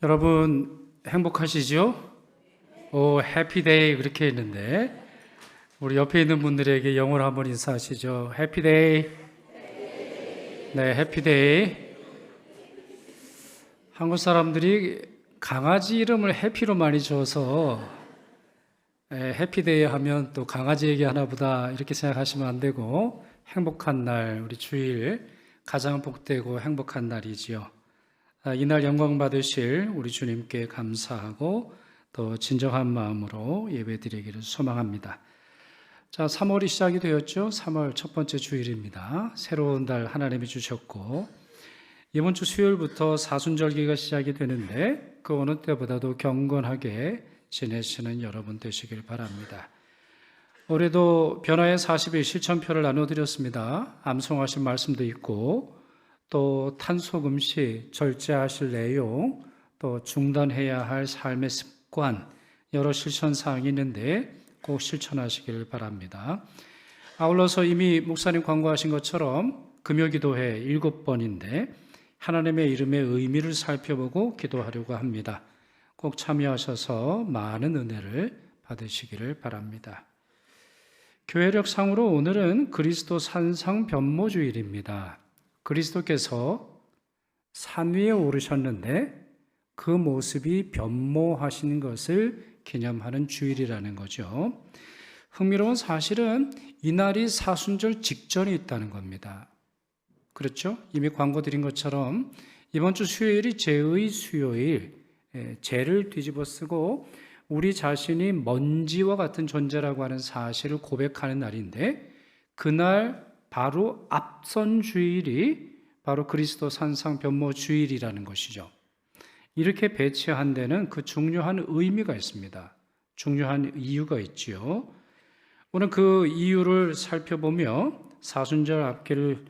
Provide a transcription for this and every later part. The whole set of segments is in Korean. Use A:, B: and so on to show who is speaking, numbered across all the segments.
A: 여러분 행복하시죠? 해피데이 그렇게 했는데 우리 옆에 있는 분들에게 영어로 한번 인사하시죠. 해피데이. 네, 해피데이. 한국 사람들이 강아지 이름을 해피로 많이 줘서 해피데이 하면 또 강아지 얘기하나 보다 이렇게 생각하시면 안 되고, 행복한 날, 우리 주일 가장 복되고 행복한 날이지요. 이날 영광 받으실 우리 주님께 감사하고 또 진정한 마음으로 예배드리기를 소망합니다. 자, 3월이 시작이 되었죠. 3월 첫 번째 주일입니다. 새로운 달 하나님이 주셨고, 이번 주 수요일부터 사순절기가 시작이 되는데 그 어느 때보다도 경건하게 지내시는 여러분 되시길 바랍니다. 올해도 변화의 40일 실천표를 나눠드렸습니다. 암송하신 말씀도 있고, 또 탄소금식 절제하실 내용, 또 중단해야 할 삶의 습관, 여러 실천사항이 있는데 꼭 실천하시길 바랍니다. 아울러서 이미 목사님 광고하신 것처럼 금요기도회 7번인데 하나님의 이름의 의미를 살펴보고 기도하려고 합니다. 꼭 참여하셔서 많은 은혜를 받으시기를 바랍니다. 교회력상으로 오늘은 그리스도 산상 변모주일입니다. 그리스도께서 산 위에 오르셨는데 그 모습이 변모하신 것을 기념하는 주일이라는 거죠. 흥미로운 사실은 이날이 사순절 직전에 있다는 겁니다. 그렇죠? 이미 광고 드린 것처럼 이번 주 수요일이 죄의 수요일, 죄를 뒤집어 쓰고 우리 자신이 먼지와 같은 존재라고 하는 사실을 고백하는 날인데, 그날 바로 앞선 주일이 바로 그리스도 산상 변모 주일이라는 것이죠. 이렇게 배치한 데는 그 중요한 의미가 있습니다. 중요한 이유가 있지요. 오늘 그 이유를 살펴보며 사순절기를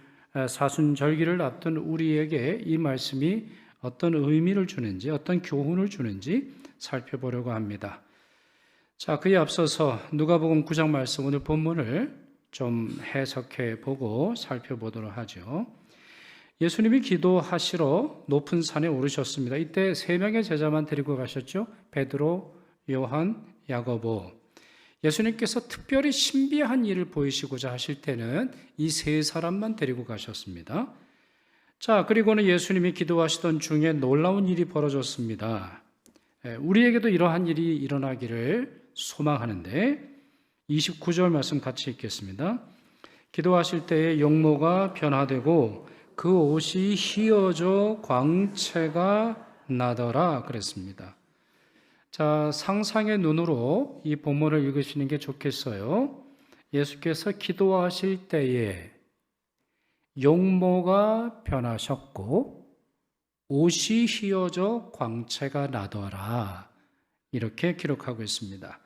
A: 앞둔 우리에게 이 말씀이 어떤 의미를 주는지, 어떤 교훈을 주는지 살펴보려고 합니다. 자, 그에 앞서서 누가복음 9장 말씀, 오늘 본문을 좀 해석해 보고 살펴보도록 하죠. 예수님이 기도하시러 높은 산에 오르셨습니다. 이때 3명의 제자만 데리고 가셨죠. 베드로, 요한, 야고보. 예수님께서 특별히 신비한 일을 보이시고자 하실 때는 이 3사람만 데리고 가셨습니다. 자, 그리고는 예수님이 기도하시던 중에 놀라운 일이 벌어졌습니다. 우리에게도 이러한 일이 일어나기를 소망하는데 29절 말씀 같이 읽겠습니다. 기도하실 때에 용모가 변화되고 그 옷이 휘어져 광채가 나더라 그랬습니다. 자, 상상의 눈으로 이 본문을 읽으시는 게 좋겠어요. 예수께서 기도하실 때에 용모가 변하셨고 옷이 휘어져 광채가 나더라, 이렇게 기록하고 있습니다.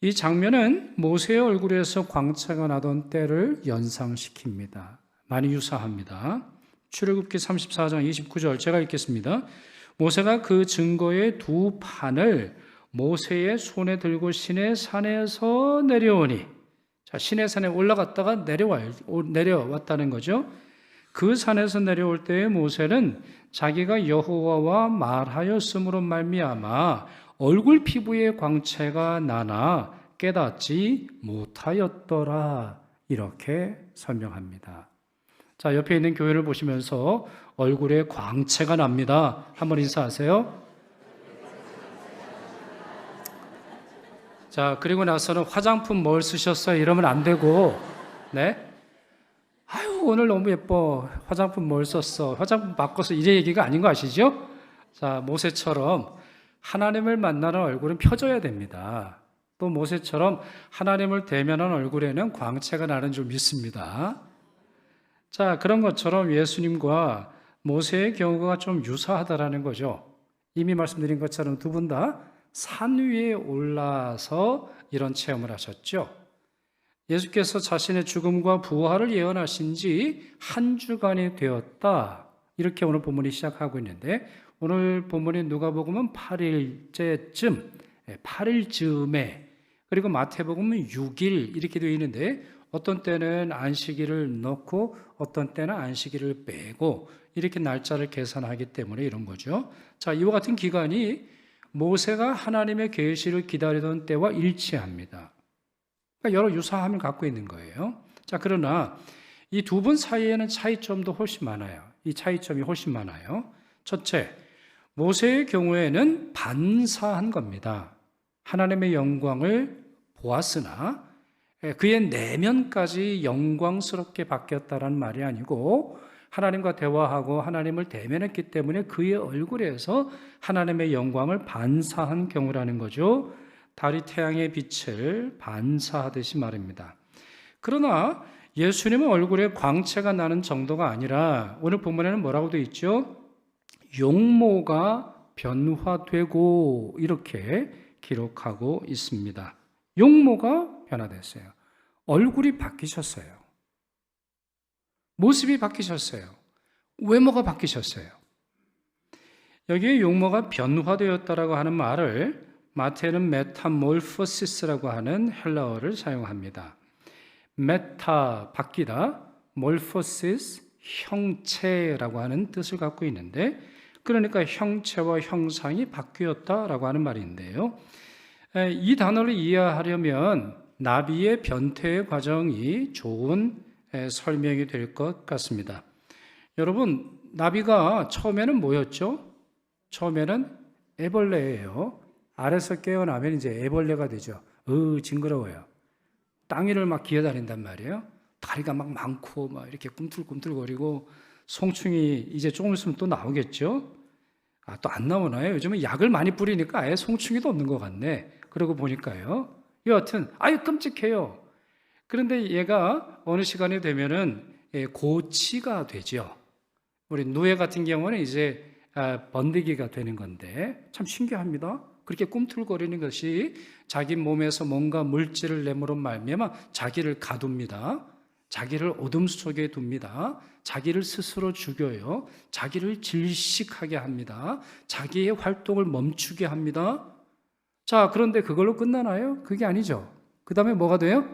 A: 이 장면은 모세의 얼굴에서 광채가 나던 때를 연상시킵니다. 많이 유사합니다. 출애굽기 34장 29절 제가 읽겠습니다. 모세가 그 증거의 2판을 모세의 손에 들고 시내산에서 내려오니, 자, 시내산에 올라갔다가 내려왔다는 거죠. 그 산에서 내려올 때에 모세는 자기가 여호와와 말하였으므로 말미암아 얼굴 피부에 광채가 나나 깨닫지 못하였더라, 이렇게 설명합니다. 자, 옆에 있는 교회를 보시면서 얼굴에 광채가 납니다. 한번 인사하세요. 자, 그리고 나서는 화장품 뭘 쓰셨어요? 이러면 안 되고, 네? 아유, 오늘 너무 예뻐. 화장품 뭘 썼어? 화장품 바꿔서 이래 얘기가 아닌 거 아시죠? 자, 모세처럼 하나님을 만나는 얼굴은 펴져야 됩니다. 또 모세처럼 하나님을 대면한 얼굴에는 광채가 나는 줄 믿습니다. 자, 그런 것처럼 예수님과 모세의 경우가 좀 유사하다라는 거죠. 이미 말씀드린 것처럼 두 분 다 산 위에 올라서 이런 체험을 하셨죠. 예수께서 자신의 죽음과 부활을 예언하신 지 1주간이 되었다, 이렇게 오늘 본문이 시작하고 있는데, 오늘 본문인 누가복음은 8일쯤에, 그리고 마태복음은 6일 이렇게 되어 있는데, 어떤 때는 안식일을 넣고 어떤 때는 안식일을 빼고 이렇게 날짜를 계산하기 때문에 이런 거죠. 자, 이와 같은 기간이 모세가 하나님의 계시를 기다리던 때와 일치합니다. 그러니까 여러 유사함을 갖고 있는 거예요. 자, 그러나 이 두 분 사이에는 차이점도 훨씬 많아요. 이 차이점이 훨씬 많아요. 첫째, 모세의 경우에는 반사한 겁니다. 하나님의 영광을 보았으나 그의 내면까지 영광스럽게 바뀌었다는 말이 아니고 하나님과 대화하고 하나님을 대면했기 때문에 그의 얼굴에서 하나님의 영광을 반사한 경우라는 거죠. 달이 태양의 빛을 반사하듯이 말입니다. 그러나 예수님의 얼굴에 광채가 나는 정도가 아니라 오늘 본문에는 뭐라고 되어 있죠? 용모가 변화되고 이렇게 기록하고 있습니다. 용모가 변화됐어요. 얼굴이 바뀌셨어요. 모습이 바뀌셨어요. 외모가 바뀌셨어요. 여기에 용모가 변화되었다라고 하는 말을 마태는 메타몰포시스라고 하는 헬라어를 사용합니다. 메타, 바뀌다, 몰포시스, 형체라고 하는 뜻을 갖고 있는데 그러니까 형체와 형상이 바뀌었다라고 하는 말인데요. 이 단어를 이해하려면 나비의 변태의 과정이 좋은 설명이 될 것 같습니다. 여러분, 나비가 처음에는 뭐였죠? 처음에는 애벌레예요. 알에서 깨어나면 이제 애벌레가 되죠. 징그러워요. 땅 위를 막 기어다닌단 말이에요. 다리가 막 많고 막 이렇게 꿈틀꿈틀거리고 송충이 이제 조금 있으면 또 나오겠죠? 또 안 나오나요? 요즘은 약을 많이 뿌리니까 아예 송충이도 없는 것 같네. 그러고 보니까요. 여하튼 아유 끔찍해요. 그런데 얘가 어느 시간이 되면은 고치가 되죠. 우리 누에 같은 경우는 이제 번데기가 되는 건데 참 신기합니다. 그렇게 꿈틀거리는 것이 자기 몸에서 뭔가 물질을 내므로 말미암아 자기를 가둡니다. 자기를 어둠 속에 둡니다. 자기를 스스로 죽여요. 자기를 질식하게 합니다. 자기의 활동을 멈추게 합니다. 자, 그런데 그걸로 끝나나요? 그게 아니죠. 그 다음에 뭐가 돼요?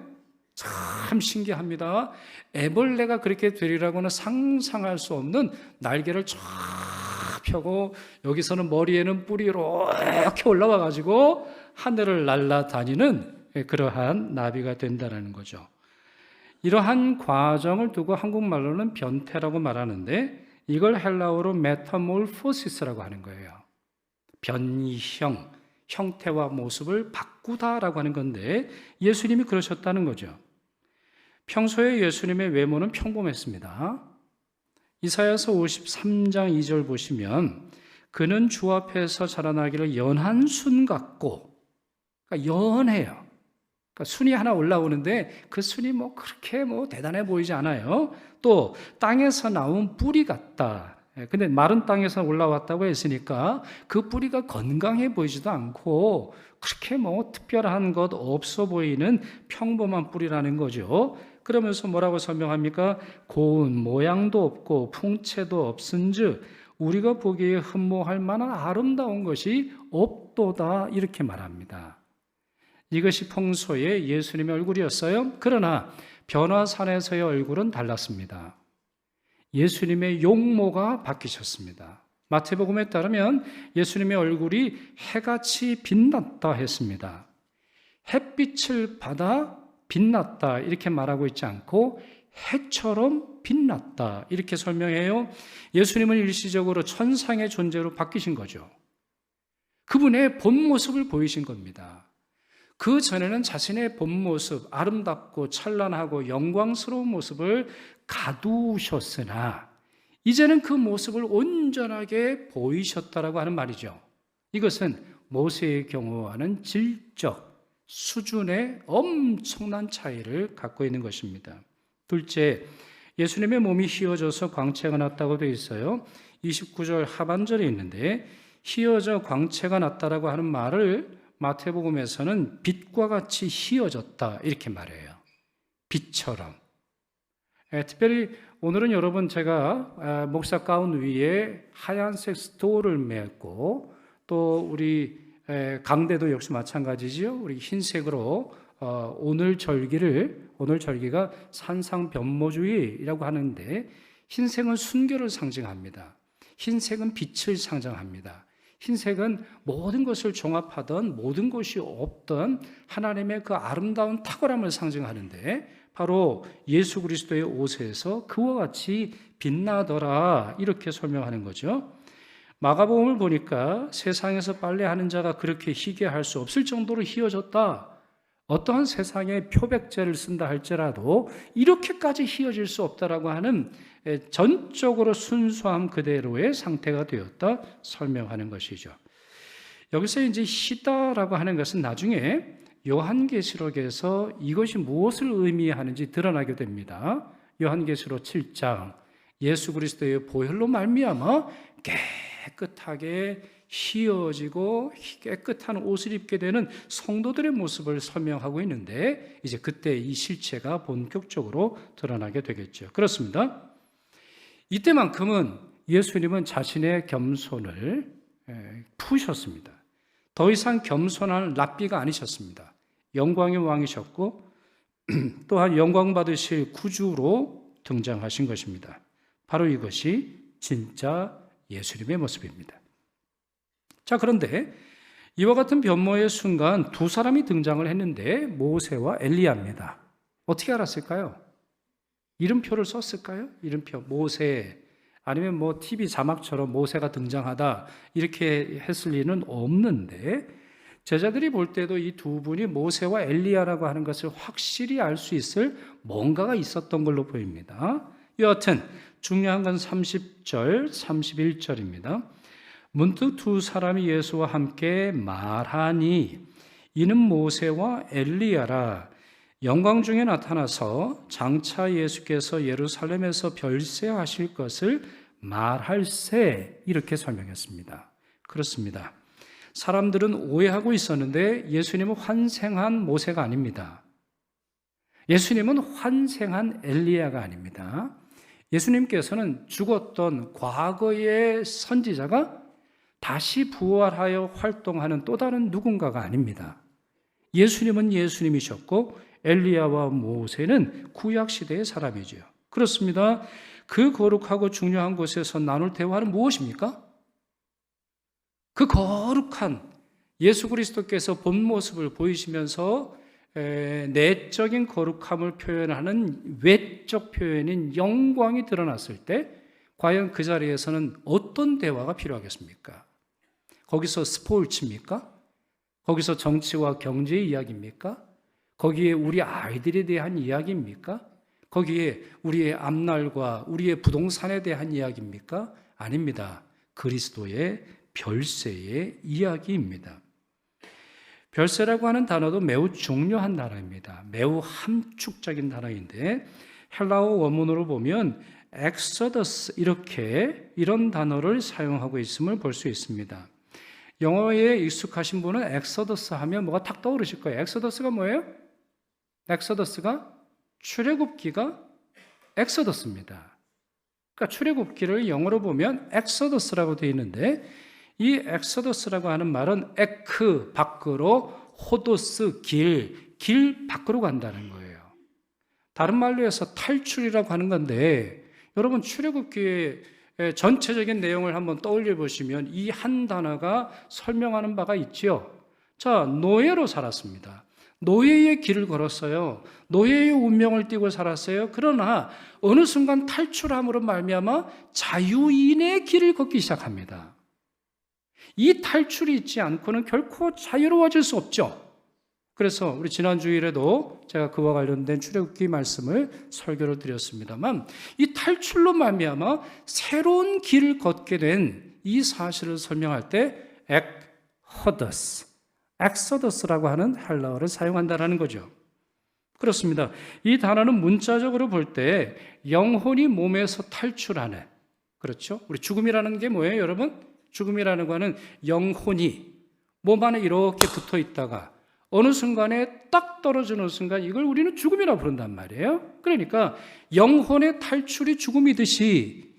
A: 참 신기합니다. 애벌레가 그렇게 되리라고는 상상할 수 없는 날개를 쫙 펴고 여기서는 머리에는 뿔이로 이렇게 올라와 가지고 하늘을 날아다니는 그러한 나비가 된다는 거죠. 이러한 과정을 두고 한국말로는 변태라고 말하는데 이걸 헬라어로 메타몰포시스라고 하는 거예요. 변형, 형태와 모습을 바꾸다라고 하는 건데 예수님이 그러셨다는 거죠. 평소에 예수님의 외모는 평범했습니다. 이사야서 53장 2절 보시면 그는 주 앞에서 자라나기를 연한 순 같고, 그러니까 연해요. 그러니까 순이 하나 올라오는데 그 순이 그렇게 대단해 보이지 않아요. 또 땅에서 나온 뿌리 같다. 근데 마른 땅에서 올라왔다고 했으니까 그 뿌리가 건강해 보이지도 않고 그렇게 특별한 것 없어 보이는 평범한 뿌리라는 거죠. 그러면서 뭐라고 설명합니까? 고운 모양도 없고 풍채도 없은즉 우리가 보기에 흠모할 만한 아름다운 것이 없도다 이렇게 말합니다. 이것이 평소에 예수님의 얼굴이었어요. 그러나 변화산에서의 얼굴은 달랐습니다. 예수님의 용모가 바뀌셨습니다. 마태복음에 따르면 예수님의 얼굴이 해같이 빛났다 했습니다. 햇빛을 받아 빛났다 이렇게 말하고 있지 않고 해처럼 빛났다 이렇게 설명해요. 예수님은 일시적으로 천상의 존재로 바뀌신 거죠. 그분의 본 모습을 보이신 겁니다. 그 전에는 자신의 본 모습, 아름답고 찬란하고 영광스러운 모습을 가두셨으나 이제는 그 모습을 온전하게 보이셨다라고 하는 말이죠. 이것은 모세의 경우와는 질적, 수준의 엄청난 차이를 갖고 있는 것입니다. 둘째, 예수님의 몸이 휘어져서 광채가 났다고 되어 있어요. 29절 하반절에 있는데 휘어져 광채가 났다라고 하는 말을 마태복음에서는 빛과 같이 휘어졌다 이렇게 말해요. 빛처럼. 특별히 오늘은 여러분 제가 목사 가운 위에 하얀색 스토를 메고 또 우리 강대도 역시 마찬가지죠. 우리 흰색으로 오늘 절기가 산상변모주의라고 하는데 흰색은 순결을 상징합니다. 흰색은 빛을 상징합니다. 흰색은 모든 것을 종합하던 모든 것이 없던 하나님의 그 아름다운 탁월함을 상징하는데 바로 예수 그리스도의 옷에서 그와 같이 빛나더라 이렇게 설명하는 거죠. 마가복음을 보니까 세상에서 빨래하는 자가 그렇게 희게 할 수 없을 정도로 희어졌다. 어떠한 세상에 표백제를 쓴다 할지라도 이렇게까지 희어질 수 없다라고 하는 전적으로 순수함 그대로의 상태가 되었다 설명하는 것이죠. 여기서 이제 희다라고 하는 것은 나중에 요한계시록에서 이것이 무엇을 의미하는지 드러나게 됩니다. 요한계시록 7장 예수 그리스도의 보혈로 말미암아 깨끗하게 희어지고 깨끗한 옷을 입게 되는 성도들의 모습을 설명하고 있는데 이제 그때 이 실체가 본격적으로 드러나게 되겠죠. 그렇습니다. 이때만큼은 예수님은 자신의 겸손을 푸셨습니다. 더 이상 겸손한 랍비가 아니셨습니다. 영광의 왕이셨고 또한 영광 받으실 구주로 등장하신 것입니다. 바로 이것이 진짜 예수님의 모습입니다. 자, 그런데 이와 같은 변모의 순간 두 사람이 등장을 했는데 모세와 엘리야입니다. 어떻게 알았을까요? 이름표를 썼을까요? 이름표 모세 아니면 뭐 TV 자막처럼 모세가 등장하다 이렇게 했을 리는 없는데 제자들이 볼 때도 이 두 분이 모세와 엘리야라고 하는 것을 확실히 알 수 있을 뭔가가 있었던 걸로 보입니다. 여하튼 중요한 건 30절, 31절입니다. 문득 두 사람이 예수와 함께 말하니 이는 모세와 엘리야라. 영광 중에 나타나서 장차 예수께서 예루살렘에서 별세하실 것을 말할세 이렇게 설명했습니다. 그렇습니다. 사람들은 오해하고 있었는데 예수님은 환생한 모세가 아닙니다. 예수님은 환생한 엘리야가 아닙니다. 예수님께서는 죽었던 과거의 선지자가 다시 부활하여 활동하는 또 다른 누군가가 아닙니다. 예수님은 예수님이셨고 엘리야와 모세는 구약시대의 사람이죠. 그렇습니다. 그 거룩하고 중요한 곳에서 나눌 대화는 무엇입니까? 그 거룩한 예수 그리스도께서 본 모습을 보이시면서 내적인 거룩함을 표현하는 외적 표현인 영광이 드러났을 때 과연 그 자리에서는 어떤 대화가 필요하겠습니까? 거기서 스포츠입니까? 거기서 정치와 경제의 이야기입니까? 거기에 우리 아이들에 대한 이야기입니까? 거기에 우리의 앞날과 우리의 부동산에 대한 이야기입니까? 아닙니다. 그리스도의 별세의 이야기입니다. 별세라고 하는 단어도 매우 중요한 단어입니다. 매우 함축적인 단어인데 헬라어 원문으로 보면 엑소더스 이런 단어를 사용하고 있음을 볼 수 있습니다. 영어에 익숙하신 분은 엑소더스 하면 뭐가 탁 떠오르실 거예요. 엑소더스가 뭐예요? 엑소더스가 출애굽기가 엑소더스입니다. 그러니까 출애굽기를 영어로 보면 엑소더스라고 되어 있는데 이 엑소더스라고 하는 말은 에크 밖으로 호도스 길 밖으로 간다는 거예요. 다른 말로 해서 탈출이라고 하는 건데 여러분 출애굽기의 전체적인 내용을 한번 떠올려 보시면 이 한 단어가 설명하는 바가 있지요. 자, 노예로 살았습니다. 노예의 길을 걸었어요. 노예의 운명을 띠고 살았어요. 그러나 어느 순간 탈출함으로 말미암아 자유인의 길을 걷기 시작합니다. 이 탈출이 있지 않고는 결코 자유로워질 수 없죠. 그래서 우리 지난 주일에도 제가 그와 관련된 출애굽기 말씀을 설교를 드렸습니다만 이 탈출로 말미암아 새로운 길을 걷게 된 이 사실을 설명할 때 엑소더스라고 하는 헬라어를 사용한다는 거죠. 그렇습니다. 이 단어는 문자적으로 볼 때 영혼이 몸에서 탈출하는, 그렇죠? 우리 죽음이라는 게 뭐예요, 여러분? 죽음이라는 거는 영혼이 몸 안에 이렇게 붙어 있다가 어느 순간에 딱 떨어지는 순간 이걸 우리는 죽음이라고 부른단 말이에요. 그러니까 영혼의 탈출이 죽음이듯이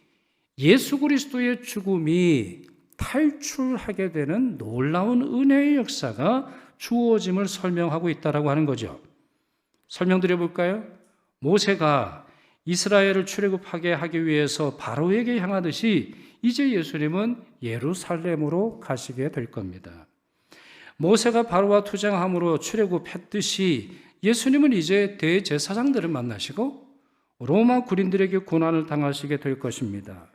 A: 예수 그리스도의 죽음이 탈출하게 되는 놀라운 은혜의 역사가 주어짐을 설명하고 있다고 하는 거죠. 설명드려 볼까요? 모세가 이스라엘을 출애굽하게 하기 위해서 바로에게 향하듯이 이제 예수님은 예루살렘으로 가시게 될 겁니다. 모세가 바로와 투쟁함으로 출애굽했듯이 예수님은 이제 대제사장들을 만나시고 로마 군인들에게 고난을 당하시게 될 것입니다.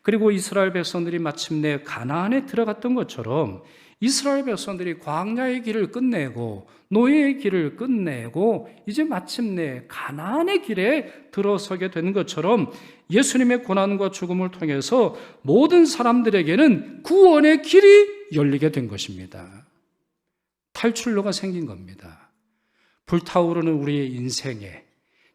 A: 그리고 이스라엘 백성들이 마침내 가나안에 들어갔던 것처럼 이스라엘 백성들이 광야의 길을 끝내고 노예의 길을 끝내고 이제 마침내 가나안의 길에 들어서게 되는 것처럼 예수님의 고난과 죽음을 통해서 모든 사람들에게는 구원의 길이 열리게 된 것입니다. 탈출로가 생긴 겁니다. 불타오르는 우리의 인생에,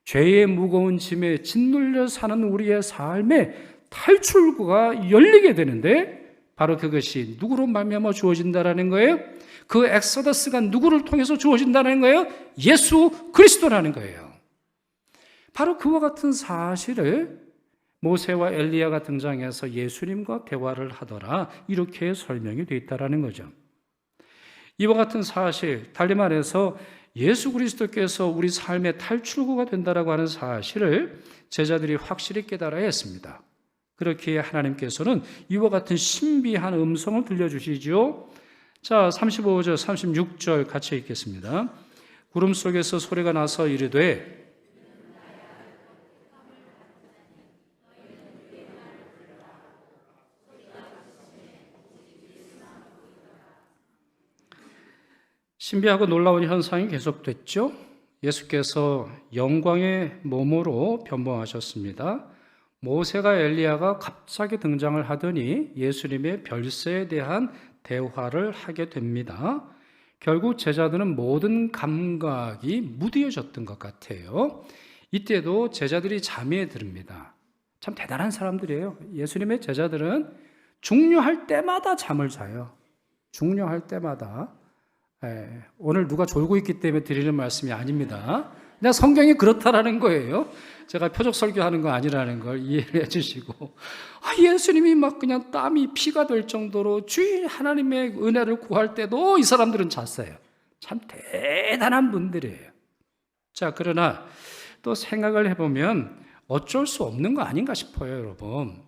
A: 죄의 무거운 짐에 짓눌려 사는 우리의 삶에 탈출구가 열리게 되는데 바로 그것이 누구로 말미암아 주어진다라는 거예요? 그 엑소더스가 누구를 통해서 주어진다는 거예요? 예수 그리스도라는 거예요. 바로 그와 같은 사실을 모세와 엘리야가 등장해서 예수님과 대화를 하더라 이렇게 설명이 되어 있다는 거죠. 이와 같은 사실, 달리 말해서 예수 그리스도께서 우리 삶의 탈출구가 된다라고 하는 사실을 제자들이 확실히 깨달아야 했습니다. 그렇기에 하나님께서는 이와 같은 신비한 음성을 들려주시죠. 자, 35절, 36절 같이 읽겠습니다. 구름 속에서 소리가 나서 이르되 신비하고 놀라운 현상이 계속됐죠. 예수께서 영광의 몸으로 변모하셨습니다. 모세가 엘리야가 갑자기 등장을 하더니 예수님의 별세에 대한 대화를 하게 됩니다. 결국 제자들은 모든 감각이 무디어졌던 것 같아요. 이때도 제자들이 잠에 듭니다. 참 대단한 사람들이에요. 예수님의 제자들은 중요할 때마다 잠을 자요. 중요할 때마다. 오늘 누가 졸고 있기 때문에 드리는 말씀이 아닙니다. 그냥 성경이 그렇다라는 거예요. 제가 표적 설교하는 거 아니라는 걸 이해를 해주시고, 예수님이 막 그냥 땀이 피가 될 정도로 주인 하나님의 은혜를 구할 때도 이 사람들은 잤어요. 참 대단한 분들이에요. 자, 그러나 또 생각을 해보면 어쩔 수 없는 거 아닌가 싶어요, 여러분.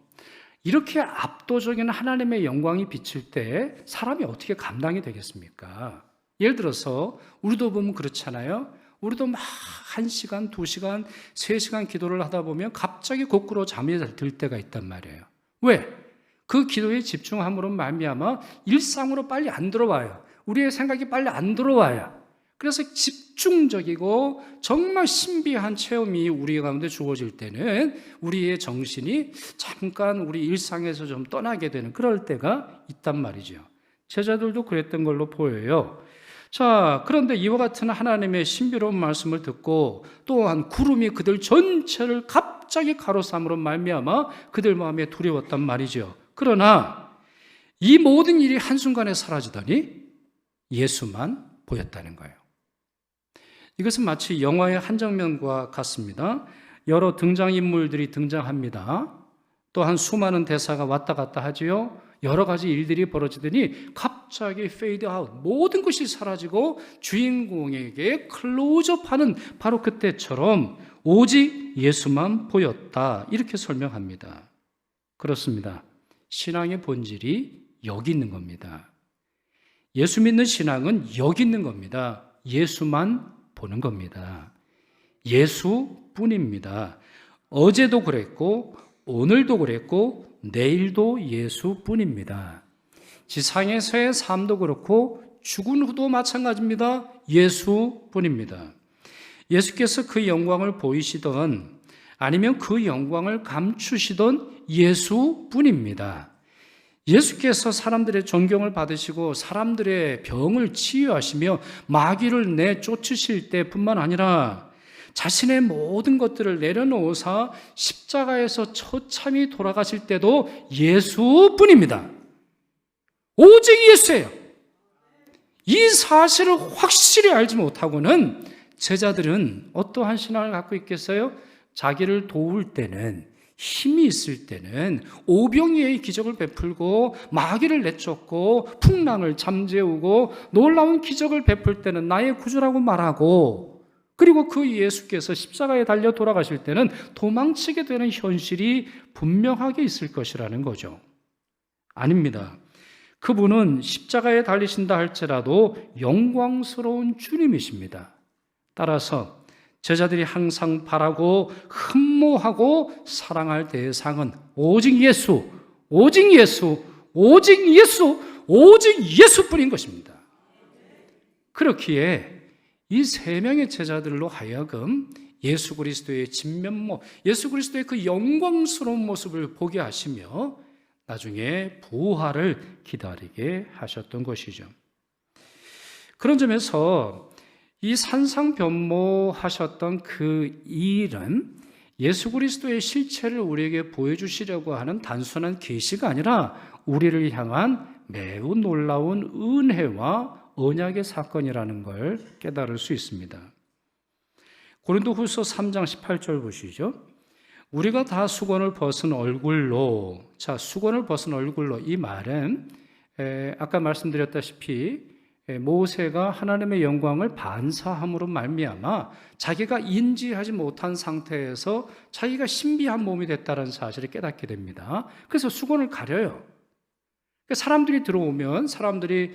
A: 이렇게 압도적인 하나님의 영광이 비칠 때 사람이 어떻게 감당이 되겠습니까? 예를 들어서 우리도 보면 그렇잖아요. 우리도 막 1시간, 2시간, 3시간 기도를 하다 보면 갑자기 거꾸로 잠이 들 때가 있단 말이에요. 왜? 그 기도에 집중함으로 말미암아 일상으로 빨리 안 들어와요. 우리의 생각이 빨리 안 들어와요. 그래서 집중적이고 정말 신비한 체험이 우리 가운데 주어질 때는 우리의 정신이 잠깐 우리 일상에서 좀 떠나게 되는 그럴 때가 있단 말이죠. 제자들도 그랬던 걸로 보여요. 자, 그런데 이와 같은 하나님의 신비로운 말씀을 듣고 또한 구름이 그들 전체를 갑자기 가로삼으로 말미암아 그들 마음에 두려웠단 말이죠. 그러나 이 모든 일이 한순간에 사라지더니 예수만 보였다는 거예요. 이것은 마치 영화의 한 장면과 같습니다. 여러 등장인물들이 등장합니다. 또한 수많은 대사가 왔다 갔다 하지요. 여러 가지 일들이 벌어지더니 갑자기 페이드 아웃, 모든 것이 사라지고 주인공에게 클로즈업하는 바로 그때처럼 오직 예수만 보였다, 이렇게 설명합니다. 그렇습니다. 신앙의 본질이 여기 있는 겁니다. 예수 믿는 신앙은 여기 있는 겁니다. 예수만 보는 겁니다. 예수뿐입니다. 어제도 그랬고 오늘도 그랬고 내일도 예수뿐입니다. 지상에서의 삶도 그렇고 죽은 후도 마찬가지입니다. 예수뿐입니다. 예수께서 그 영광을 보이시던 아니면 그 영광을 감추시던 예수뿐입니다. 예수께서 사람들의 존경을 받으시고 사람들의 병을 치유하시며 마귀를 내쫓으실 때뿐만 아니라 자신의 모든 것들을 내려놓으사 십자가에서 처참히 돌아가실 때도 예수뿐입니다. 오직 예수예요. 이 사실을 확실히 알지 못하고는 제자들은 어떠한 신앙을 갖고 있겠어요? 자기를 도울 때는, 힘이 있을 때는 오병이의 기적을 베풀고 마귀를 내쫓고 풍랑을 잠재우고 놀라운 기적을 베풀 때는 나의 구주라고 말하고, 그리고 그 예수께서 십자가에 달려 돌아가실 때는 도망치게 되는 현실이 분명하게 있을 것이라는 거죠. 아닙니다. 그분은 십자가에 달리신다 할지라도 영광스러운 주님이십니다. 따라서 제자들이 항상 바라고 흠모하고 사랑할 대상은 오직 예수, 오직 예수, 오직 예수, 오직 예수뿐인 것입니다. 그렇기에 이 세 명의 제자들로 하여금 예수 그리스도의 진면모, 예수 그리스도의 그 영광스러운 모습을 보게 하시며 나중에 부활을 기다리게 하셨던 것이죠. 그런 점에서 이 산상변모하셨던 그 일은 예수 그리스도의 실체를 우리에게 보여주시려고 하는 단순한 계시가 아니라 우리를 향한 매우 놀라운 은혜와 언약의 사건이라는 걸 깨달을 수 있습니다. 고린도후서 3장 18절 보시죠. 우리가 다 수건을 벗은 얼굴로, 자, 수건을 벗은 얼굴로, 이 말은 아까 말씀드렸다시피 모세가 하나님의 영광을 반사함으로 말미암아 자기가 인지하지 못한 상태에서 자기가 신비한 몸이 됐다는 사실을 깨닫게 됩니다. 그래서 수건을 가려요. 사람들이 들어오면, 사람들이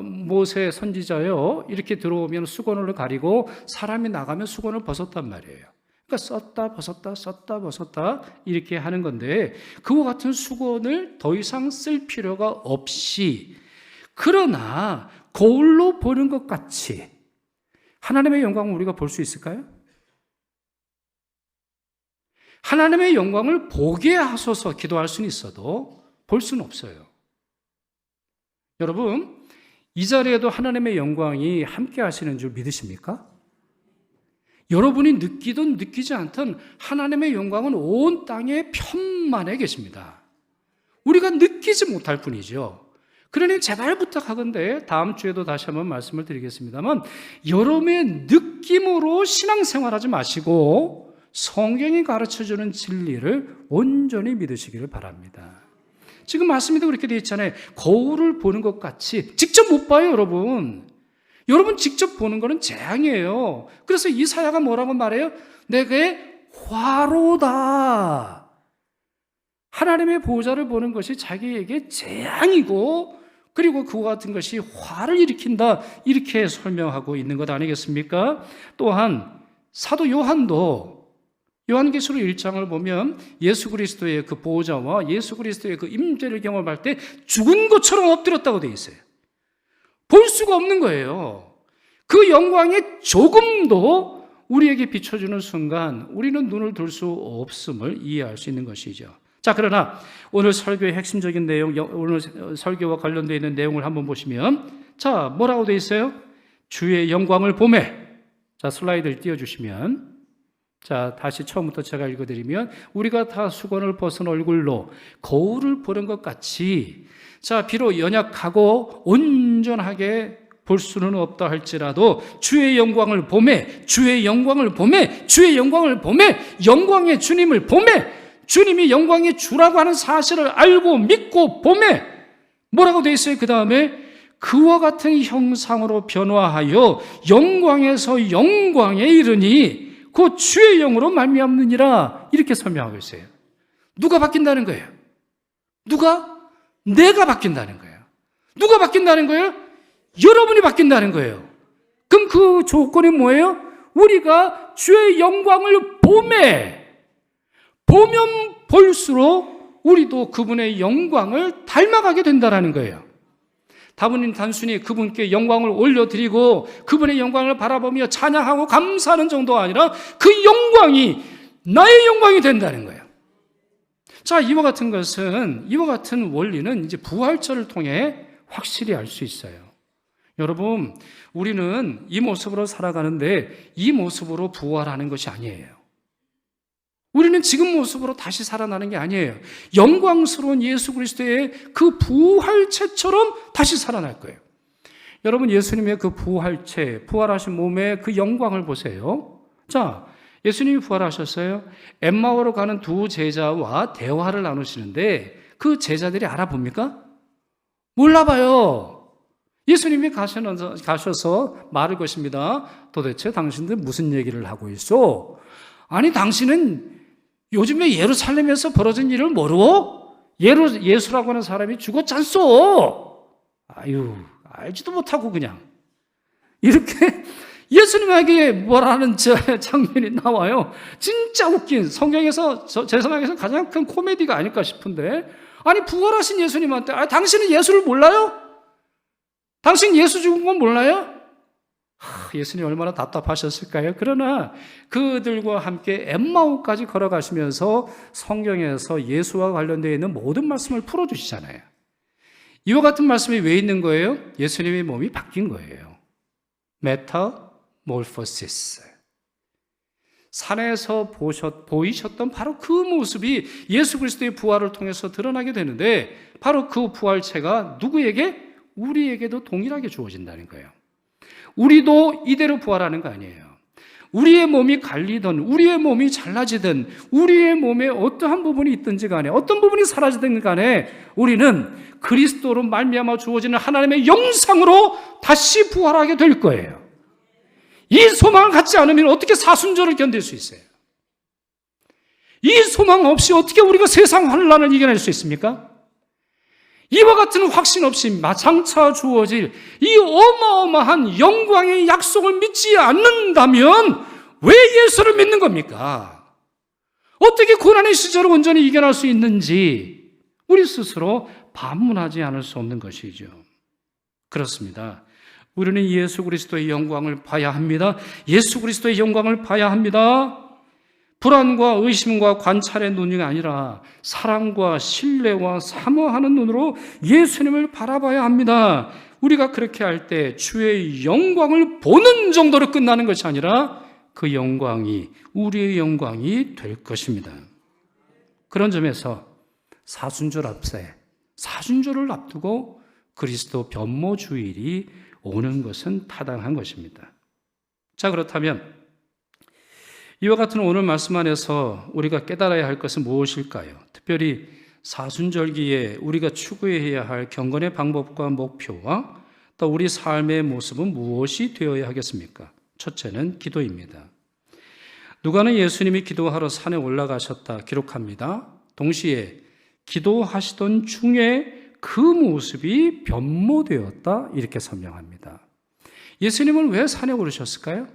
A: 모세 선지자요 이렇게 들어오면 수건을 가리고 사람이 나가면 수건을 벗었단 말이에요. 그러니까 썼다 벗었다 썼다 벗었다 이렇게 하는 건데, 그와 같은 수건을 더 이상 쓸 필요가 없이, 그러나 거울로 보는 것 같이 하나님의 영광을 우리가 볼 수 있을까요? 하나님의 영광을 보게 하소서 기도할 수는 있어도 볼 수는 없어요. 여러분, 이 자리에도 하나님의 영광이 함께 하시는 줄 믿으십니까? 여러분이 느끼든 느끼지 않든 하나님의 영광은 온 땅에 편만에 계십니다. 우리가 느끼지 못할 뿐이죠. 그러니 제발 부탁하건대 다음 주에도 다시 한번 말씀을 드리겠습니다만, 여러분의 느낌으로 신앙생활하지 마시고 성경이 가르쳐주는 진리를 온전히 믿으시기를 바랍니다. 지금 말씀에도 그렇게 되어 있잖아요. 거울을 보는 것 같이. 직접 못 봐요, 여러분. 여러분 직접 보는 거는 재앙이에요. 그래서 이사야가 뭐라고 말해요? 내게 화로다. 하나님의 보좌를 보는 것이 자기에게 재앙이고, 그리고 그와 같은 것이 화를 일으킨다, 이렇게 설명하고 있는 것 아니겠습니까? 또한 사도 요한도 요한계시록 1장을 보면 예수 그리스도의 그 보좌와 예수 그리스도의 그 임재를 경험할 때 죽은 것처럼 엎드렸다고 되어 있어요. 볼 수가 없는 거예요. 그 영광이 조금도 우리에게 비춰주는 순간 우리는 눈을 들 수 없음을 이해할 수 있는 것이죠. 자, 그러나 오늘 설교의 핵심적인 내용, 오늘 설교와 관련되어 있는 내용을 한번 보시면, 자, 뭐라고 되어 있어요? 주의 영광을 보매. 자, 슬라이드를 띄워주시면, 자, 다시 처음부터 제가 읽어드리면, 우리가 다 수건을 벗은 얼굴로 거울을 보는 것 같이, 자, 비록 연약하고 온전하게 볼 수는 없다 할지라도 주의 영광을 보매, 주의 영광을 보매, 주의 영광을 보매, 영광의 주님을 보매, 주님이 영광의 주라고 하는 사실을 알고 믿고 보매. 뭐라고 되어 있어요? 그 다음에 그와 같은 형상으로 변화하여 영광에서 영광에 이르니 그 주의 영으로 말미암느니라, 이렇게 설명하고 있어요. 누가 바뀐다는 거예요? 누가? 내가 바뀐다는 거예요. 누가 바뀐다는 거예요? 여러분이 바뀐다는 거예요. 그럼 그 조건이 뭐예요? 우리가 주의 영광을 보매. 보면 볼수록 우리도 그분의 영광을 닮아가게 된다는 거예요. 다분히 단순히 그분께 영광을 올려드리고 그분의 영광을 바라보며 찬양하고 감사하는 정도가 아니라 그 영광이 나의 영광이 된다는 거예요. 자, 이와 같은 것은, 이와 같은 원리는 이제 부활절을 통해 확실히 알 수 있어요. 여러분, 우리는 이 모습으로 살아가는데 이 모습으로 부활하는 것이 아니에요. 우리는 지금 모습으로 다시 살아나는 게 아니에요. 영광스러운 예수 그리스도의 그 부활체처럼 다시 살아날 거예요. 여러분, 예수님의 그 부활체, 부활하신 몸의 그 영광을 보세요. 자, 예수님이 부활하셨어요. 엠마오로 가는 두 제자와 대화를 나누시는데 그 제자들이 알아봅니까? 몰라봐요. 예수님이 가셔서 말을 것입니다. 도대체 당신들 무슨 얘기를 하고 있어? 아니, 당신은 요즘에 예루살렘에서 벌어진 일을 모르고 예수라고 하는 사람이 죽었잖소. 아유, 알지도 못하고 그냥 이렇게 예수님에게 뭐라는 장면이 나와요. 진짜 웃긴, 성경에서 제 생각에서 가장 큰 코미디가 아닐까 싶은데, 아니 부활하신 예수님한테 당신은 예수를 몰라요? 당신 예수 죽은 건 몰라요? 예수님 얼마나 답답하셨을까요? 그러나 그들과 함께 엠마오까지 걸어가시면서 성경에서 예수와 관련되어 있는 모든 말씀을 풀어주시잖아요. 이와 같은 말씀이 왜 있는 거예요? 예수님의 몸이 바뀐 거예요. 메타몰포시스. 산에서 보이셨던 바로 그 모습이 예수 그리스도의 부활을 통해서 드러나게 되는데, 바로 그 부활체가 누구에게? 우리에게도 동일하게 주어진다는 거예요. 우리도 이대로 부활하는 거 아니에요. 우리의 몸이 갈리든, 우리의 몸이 잘라지든, 우리의 몸에 어떠한 부분이 있든지 간에, 어떤 부분이 사라지든 간에 우리는 그리스도로 말미암아 주어지는 하나님의 영상으로 다시 부활하게 될 거예요. 이 소망을 갖지 않으면 어떻게 사순절을 견딜 수 있어요? 이 소망 없이 어떻게 우리가 세상 환난을 이겨낼 수 있습니까? 이와 같은 확신 없이 장차 주어질 이 어마어마한 영광의 약속을 믿지 않는다면 왜 예수를 믿는 겁니까? 어떻게 고난의 시절을 온전히 이겨낼 수 있는지 우리 스스로 반문하지 않을 수 없는 것이죠. 그렇습니다. 우리는 예수 그리스도의 영광을 봐야 합니다. 예수 그리스도의 영광을 봐야 합니다. 불안과 의심과 관찰의 눈이 아니라 사랑과 신뢰와 사모하는 눈으로 예수님을 바라봐야 합니다. 우리가 그렇게 할 때 주의 영광을 보는 정도로 끝나는 것이 아니라 그 영광이 우리의 영광이 될 것입니다. 그런 점에서 사순절 앞세, 사순절을 앞두고 그리스도 변모 주일이 오는 것은 타당한 것입니다. 자, 그렇다면 이와 같은 오늘 말씀 안에서 우리가 깨달아야 할 것은 무엇일까요? 특별히 사순절기에 우리가 추구해야 할 경건의 방법과 목표와 또 우리 삶의 모습은 무엇이 되어야 하겠습니까? 첫째는 기도입니다. 누가는 예수님이 기도하러 산에 올라가셨다 기록합니다. 동시에 기도하시던 중에 그 모습이 변모되었다 이렇게 설명합니다. 예수님은 왜 산에 오르셨을까요?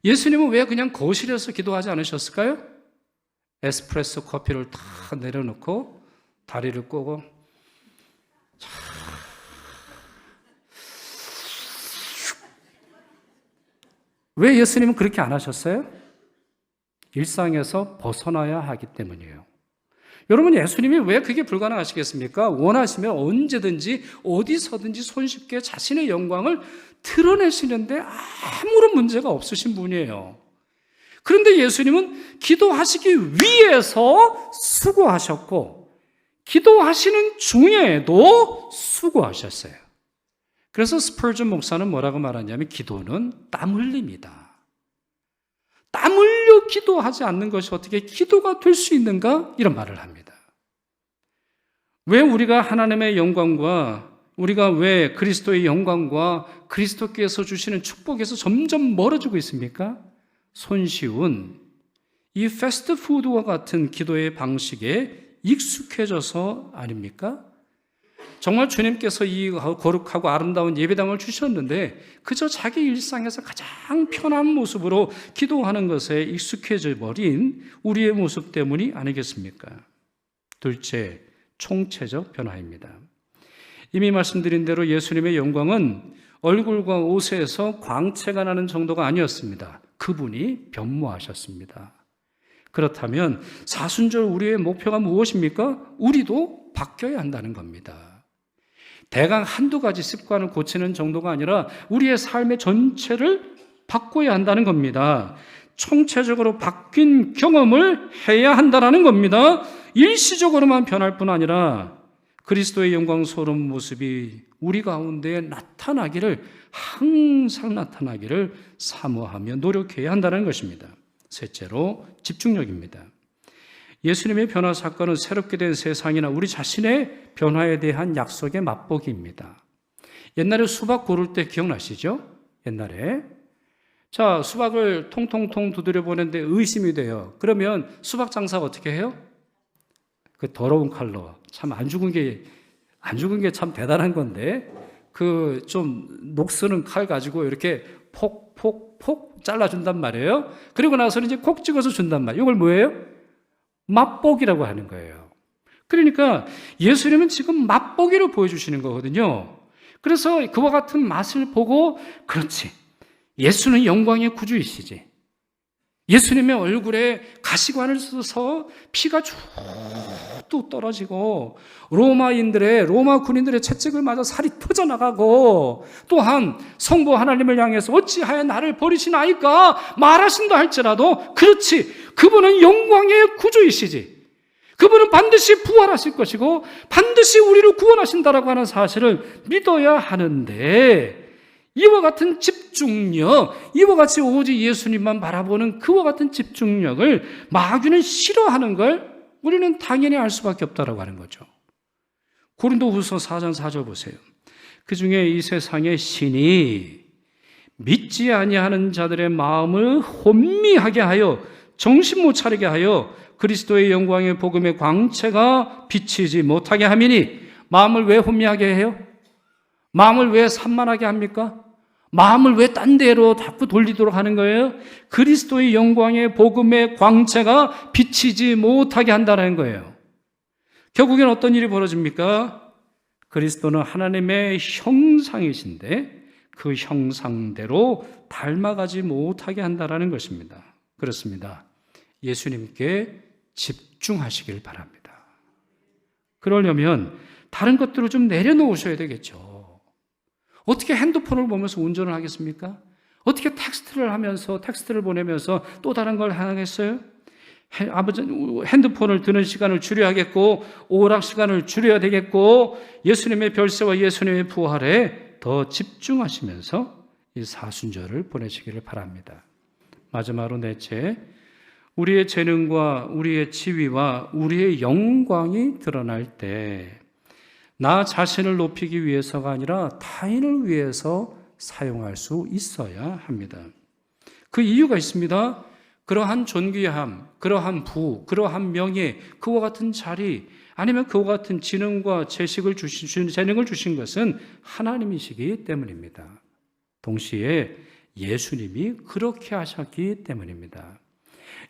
A: 예수님은 왜 그냥 거실에서 기도하지 않으셨을까요? 에스프레소 커피를 다 내려놓고 다리를 꼬고 왜 예수님은 그렇게 안 하셨어요? 일상에서 벗어나야 하기 때문이에요. 여러분, 예수님이 왜 그게 불가능하시겠습니까? 원하시면 언제든지 어디서든지 손쉽게 자신의 영광을 드러내시는데 아무런 문제가 없으신 분이에요. 그런데 예수님은 기도하시기 위해서 수고하셨고 기도하시는 중에도 수고하셨어요. 그래서 스펄전 목사는 뭐라고 말하냐면 기도는 땀 흘립니다. 땀 흘려 기도하지 않는 것이 어떻게 기도가 될 수 있는가? 이런 말을 합니다. 왜 우리가 하나님의 영광과 우리가 왜 그리스도의 영광과 그리스도께서 주시는 축복에서 점점 멀어지고 있습니까? 손쉬운 이 패스트푸드와 같은 기도의 방식에 익숙해져서 아닙니까? 정말 주님께서 이 거룩하고 아름다운 예배당을 주셨는데 그저 자기 일상에서 가장 편한 모습으로 기도하는 것에 익숙해져 버린 우리의 모습 때문이 아니겠습니까? 둘째, 총체적 변화입니다. 이미 말씀드린 대로 예수님의 영광은 얼굴과 옷에서 광채가 나는 정도가 아니었습니다. 그분이 변모하셨습니다. 그렇다면 사순절 우리의 목표가 무엇입니까? 우리도 바뀌어야 한다는 겁니다. 대강 한두 가지 습관을 고치는 정도가 아니라 우리의 삶의 전체를 바꿔야 한다는 겁니다. 총체적으로 바뀐 경험을 해야 한다는 겁니다. 일시적으로만 변할 뿐 아니라 그리스도의 영광스러운 모습이 우리 가운데 나타나기를, 항상 나타나기를 사모하며 노력해야 한다는 것입니다. 셋째로 집중력입니다. 예수님의 변화 사건은 새롭게 된 세상이나 우리 자신의 변화에 대한 약속의 맛보기입니다. 옛날에 수박 고를 때 기억나시죠? 옛날에. 자, 수박을 통통통 두드려 보는데 의심이 돼요. 그러면 수박 장사가 어떻게 해요? 그 더러운 칼로, 참 안 죽은 게 참 대단한 건데, 그 좀 녹쓰는 칼 가지고 이렇게 폭 잘라준단 말이에요. 그리고 나서는 이제 콕 찍어서 준단 말이에요. 이걸 뭐예요? 맛보기라고 하는 거예요. 그러니까 예수님은 지금 맛보기를 보여주시는 거거든요. 그래서 그와 같은 맛을 보고, 그렇지, 예수는 영광의 구주이시지. 예수님의 얼굴에 가시관을 써서 피가 쭉 떨어지고 로마 군인들의 채찍을 맞아 살이 터져나가고, 또한 성부 하나님을 향해서 어찌하여 나를 버리시나이까 말하신다 할지라도, 그렇지, 그분은 영광의 구주이시지. 그분은 반드시 부활하실 것이고 반드시 우리를 구원하신다라고 하는 사실을 믿어야 하는데, 이와 같은 집중력, 이와 같이 오직 예수님만 바라보는 그와 같은 집중력을 마귀는 싫어하는 걸 우리는 당연히 알 수밖에 없다라고 하는 거죠. 고린도후서 4장 4절 보세요. 그 중에 이 세상의 신이 믿지 아니하는 자들의 마음을 혼미하게 하여 정신 못 차리게 하여 그리스도의 영광의 복음의 광채가 비치지 못하게 함이니. 마음을 왜 혼미하게 해요? 마음을 왜 산만하게 합니까? 마음을 왜 딴 데로 자꾸 돌리도록 하는 거예요? 그리스도의 영광의 복음의 광채가 비치지 못하게 한다는 거예요. 결국엔 어떤 일이 벌어집니까? 그리스도는 하나님의 형상이신데 그 형상대로 닮아가지 못하게 한다는 것입니다. 그렇습니다. 예수님께 집중하시길 바랍니다. 그러려면 다른 것들을 좀 내려놓으셔야 되겠죠. 어떻게 핸드폰을 보면서 운전을 하겠습니까? 어떻게 텍스트를 보내면서 또 다른 걸 하겠어요? 핸드폰을 드는 시간을 줄여야겠고, 오락 시간을 줄여야 되겠고, 예수님의 별세와 예수님의 부활에 더 집중하시면서 이 사순절을 보내시기를 바랍니다. 마지막으로 넷째, 우리의 재능과 우리의 지위와 우리의 영광이 드러날 때 나 자신을 높이기 위해서가 아니라 타인을 위해서 사용할 수 있어야 합니다. 그 이유가 있습니다. 그러한 존귀함, 그러한 부, 그러한 명예, 그와 같은 자리, 아니면 그와 같은 지능과 재능을 주신 것은 하나님이시기 때문입니다. 동시에 예수님이 그렇게 하셨기 때문입니다.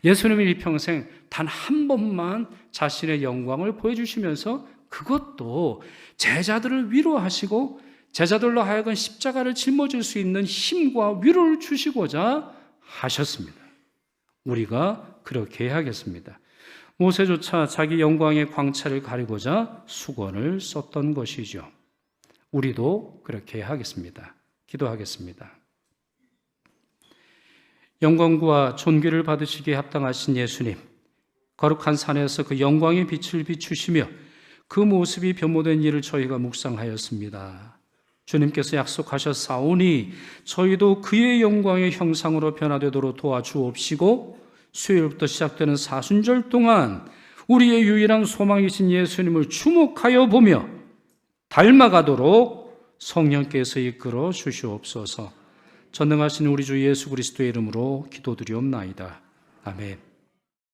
A: 예수님은 일평생 단 한 번만 자신의 영광을 보여주시면서 그것도 제자들을 위로하시고 제자들로 하여금 십자가를 짊어질 수 있는 힘과 위로를 주시고자 하셨습니다. 우리가 그렇게 해야겠습니다. 모세조차 자기 영광의 광채를 가리고자 수건을 썼던 것이죠. 우리도 그렇게 하겠습니다. 기도하겠습니다. 영광과 존귀를 받으시기에 합당하신 예수님, 거룩한 산에서 그 영광의 빛을 비추시며 그 모습이 변모된 일을 저희가 묵상하였습니다. 주님께서 약속하셨사오니 저희도 그의 영광의 형상으로 변화되도록 도와주옵시고, 수요일부터 시작되는 사순절 동안 우리의 유일한 소망이신 예수님을 주목하여 보며 닮아가도록 성령께서 이끌어 주시옵소서. 전능하신 우리 주 예수 그리스도의 이름으로 기도드리옵나이다. 아멘.